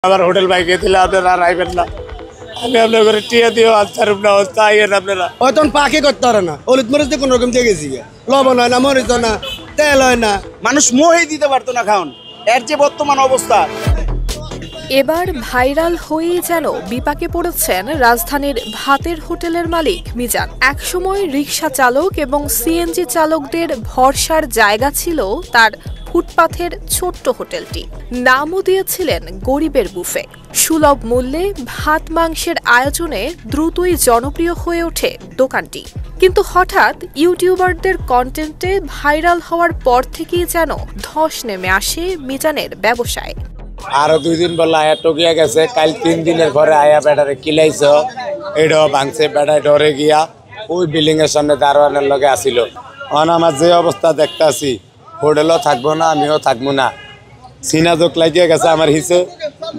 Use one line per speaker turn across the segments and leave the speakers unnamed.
আমার হোটেল বাইকে দিলে আপনারা আর আইবেন না। আমি আপনার করে টিয়া দিও আনসার না অবস্থা আইয়েন আপনারা।
হয়তো পাকে করতে পারে না, হলুদ মরিচ দিয়ে কোনো রকম দিয়ে গেছি, লবণ হয় না, মরিচ হয় না, তেল হয় না, মানুষ মোহেই দিতে পারতো না খাওন। এর যে বর্তমান অবস্থা,
এবার ভাইরাল হয়েই যেন বিপাকে পড়েছেন রাজধানীর ভাতের হোটেলের মালিক মিজান। একসময় রিকশা চালক এবং সিএনজি চালকদের ভরসার জায়গা ছিল তার ফুটপাথের ছোট্ট হোটেলটি। নামও দিয়েছিলেন গরিবের বুফে। সুলভ মূল্যে ভাত মাংসের আয়োজনে দ্রুতই জনপ্রিয় হয়ে ওঠে দোকানটি। কিন্তু হঠাৎ ইউটিউবারদের কন্টেন্টে ভাইরাল হওয়ার পর থেকেই যেন ধস নেমে আসে মিজানের ব্যবসায়।
আরো 2 দিন বললো আয়া টকিয়া গেছে, কাল 3 দিনের ঘরে আয়া বেটারে কিলাইছ, এটাও ভাঙছে, বেটায় ডরে গিয়া ওই বিল্ডিং এর সামনে দারোয়ানের লগে আসিল। আমার যে অবস্থা দেখতে আসি, হোটেলও থাকবো না, আমিও থাকবো না। সিনা যোগ লাগিয়ে গেছে আমার হিসে,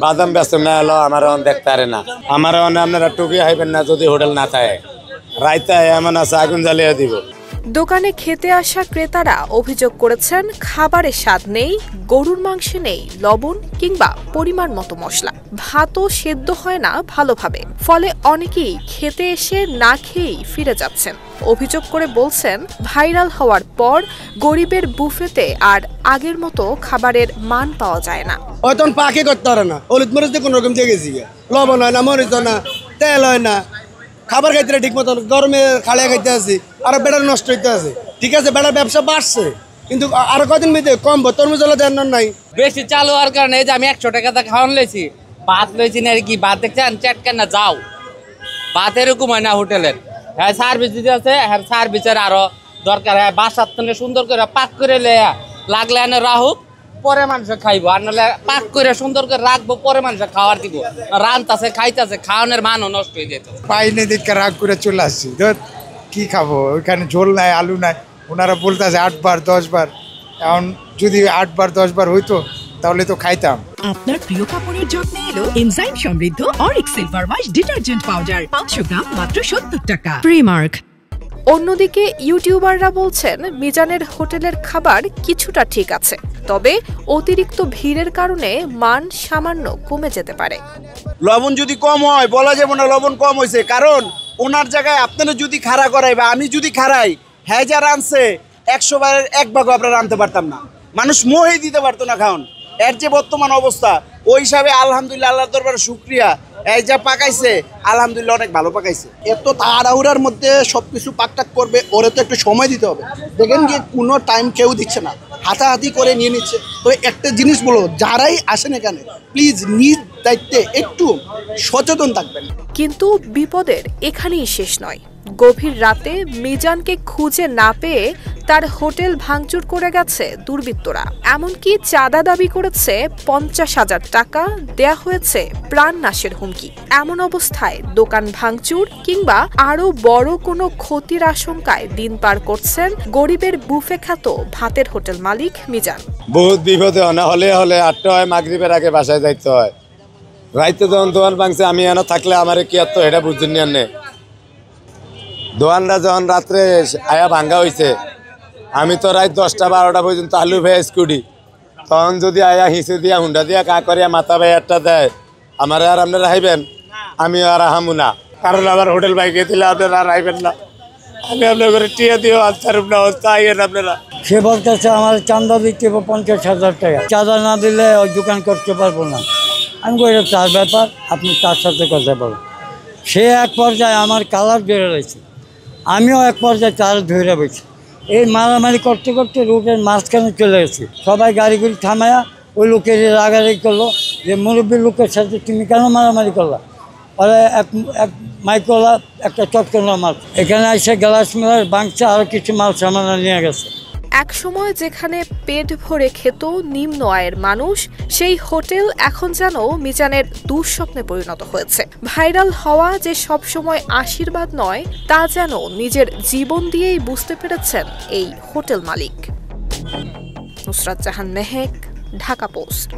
বাদাম ব্যস্ত না এলো আমার দেখতে পারে না। আমার আপনারা টকিয়া হাইবেন না যদি হোটেল না থাকে। রাইতে এমন আছে আগুন জ্বালিয়ে দিব।
দোকানে খেতে আসা ক্রেতারা অভিযোগ করেছেন খাবারের স্বাদ নেই, গরুর মাংসে নেই লবণ কিংবা পরিমাণ মতো মশলা, ভাতও সেদ্ধ হয় না ভালোভাবে। ফলে অনেকেই খেতে এসে না খেয়েই ফিরে যাচ্ছেন। অভিযোগ করে বলছেন, ভাইরাল হওয়ার পর গরিবের বুফেতে আর আগের মতো খাবারের মান পাওয়া যায় না।
হয়তো পাকে করতে পারে না, হলুদ মরিচ দিয়ে কোনো রকম দিয়ে গেছি, লবণ হয় না, মরিচ হয় না, তেল হয় না, খাবার খাইতে ঠিক মতো, গরমে খালিয়া খাইতে আছি, আরো বেড়ার নষ্ট হইতে আছে। ঠিক আছে, বেড়ার ব্যবসা বাড়ছে, কিন্তু আরো কদিন মধ্যে কমবো। তরমুজ দেন নাই
বেশি চালু হওয়ার কারণে যে আমি 100 টাকা খাওয়ান লইছি, ভাত লইছি না আর কি, ভাত দেখছেন চেটকেন না যাও, ভাত এরকম হয় না হোটেলের। হ্যাঁ সার্ভিস দিতে আছে, হ্যাঁ সার্ভিসের আরো দরকার। হ্যাঁ বাসার থেকে সুন্দর করে পাক করে লেয়া লাগলে এনে রাহুক, পরে মানুষ খাইবো, আর নাহলে পাক করে সুন্দর করে রাখবো, পরে মানুষ খাওয়ার দিব। রান্তাছে খাইতেছে, খাওয়ানোর মানও নষ্ট হয়ে যেত।
পাইনি দিকে রাগ করে চলে আসছি, কি খাবো, ওইখানে ঝোল নাই, আলু নাই। ওনারা বলতেছে 8 বার 10 বার, এখন যদি 8 বার 10 বার হইতো তাহলে তো খাইতাম।
আপনার প্রিয় কাপড়ের যত্নে এলো এনজাইম সমৃদ্ধ Arik silver wash detergent powder, 500 গ্রাম মাত্র 70 টাকা। প্রিমার্ক।
অন্যদিকে ইউটিউবাররা বলছেন, মিজানের হোটেলের খাবার কিছুটা ঠিক আছে, তবে অতিরিক্ত ভিড়ের কারণে মান সামান্য কমে যেতে পারে।
লবণ যদি কম হয় বলা যাবে না লবণ কম হয়েছে, কারণ ওনার জায়গায় আপনারা যদি খাড়া করাই বা আমি যদি খাড়াই, হ্যাঁ যা রানছে 100 বারের 1 ভাগও আপনারা আনতে পারতাম না। মানুষ মোহেই দিতে পারতো না খাওন। এর যে বর্তমান অবস্থা, ওই হিসাবে আলহামদুলিল্লাহ আল্লাহর দরবারে শুকরিয়া, এই যা পাকাইছে আলহামদুলিল্লাহ অনেক ভালো পাকাইছে। এত তাড়াহুড়ার মধ্যে সবকিছু পাকটাক করবে, ওরে তো একটু সময় দিতে হবে। দেখেন গিয়ে কোনো টাইম কেউ দিচ্ছে না, হাতাহাতি করে নিয়ে নিচ্ছে। তো একটা জিনিস বলো, যারাই আসেন এখানে প্লিজ নিজ দায়িত্বে একটু সচেতন থাকবেন।
কিন্তু বিপদের এখানেই শেষ নয়। গভীর রাতে মিজানকে খুঁজে না পেয়ে তার হোটেল ভাঙচুর করে গেছে দুর্বৃত্তরা। এমনকি চাঁদা দাবি করেছে 50,000 টাকা, দেয়া হয়েছে প্রাণনাশের হুমকি। এমন অবস্থায় দোকান ভাঙচুর কিংবা আরো বড় কোনো ক্ষতির আশঙ্কায় দিন পার করছেন গরিবের বুফে খ্যাত ভাতের হোটেল মালিক মিজান।
বহুত বিপদে হলে 8টা হয়, মাগরিবের আগে বাসায় যাইতে হয়। রাইতে যখন দোকান ভাঙছে, আমি এনে থাকলে আমার কি আর তো এটা বুঝছেন না। দোকানটা যখন রাত্রে আয়া ভাঙ্গা হয়েছে, আমি তো রাত 10টা 12টা পর্যন্ত আলু ভেয়ে স্কুটি, তখন যদি আয়া হিসে দিয়া হুন্ডা দিয়া কা করিয়া মাথা ভাইয়ারটা দেয়, আমার আর আপনারা হাইবেন, আমি আর হামু না। কারণ আমার হোটেল বাইকে দিলে আপনারা আর হাইবেন না। আমি আপনার করে টিয়া দিও আনসার না অবস্থা আইয়েন আপনারা।
সে বলতেছে আমার চাঁদা দিতে 50,000 টাকা, চাঁদা না দিলে ওই দোকান করতে পারবো না। আমি বলি তার ব্যাপার, আপনি তার সাথে কথা বলেন। সে এক পর্যায়ে আমার কালার ধরে রয়েছে, আমিও এক পর্যায়ে তার ধরে রয়েছি। এই মারামারি করতে করতে রোডের মাঝখানে চলে গেছি। সবাই গাড়িগুলি থামায়া ওই লোকের রাগারাগি করলো যে মুরব্বী লোকের সাথে তুমি কেন মারামারি করলা। পরে এক মাইকওয়ালা একটা চটকনা মাল এখানে এসে গ্লাস মেলার ভাঙছে, আরও কিছু মাল সামান নিয়ে গেছে।
একসময় যেখানে পেট ভরে খেত নিম্ন আয়ের মানুষ, সেই হোটেল এখন যেন মিজানের দুঃস্বপ্নে পরিণত হয়েছে। ভাইরাল হওয়া যে সবসময় আশীর্বাদ নয়, তা যেন নিজের জীবন দিয়েই বুঝতে পেরেছেন এই হোটেল মালিক। নুসরাত জাহান মেহেক, ঢাকা পোস্ট।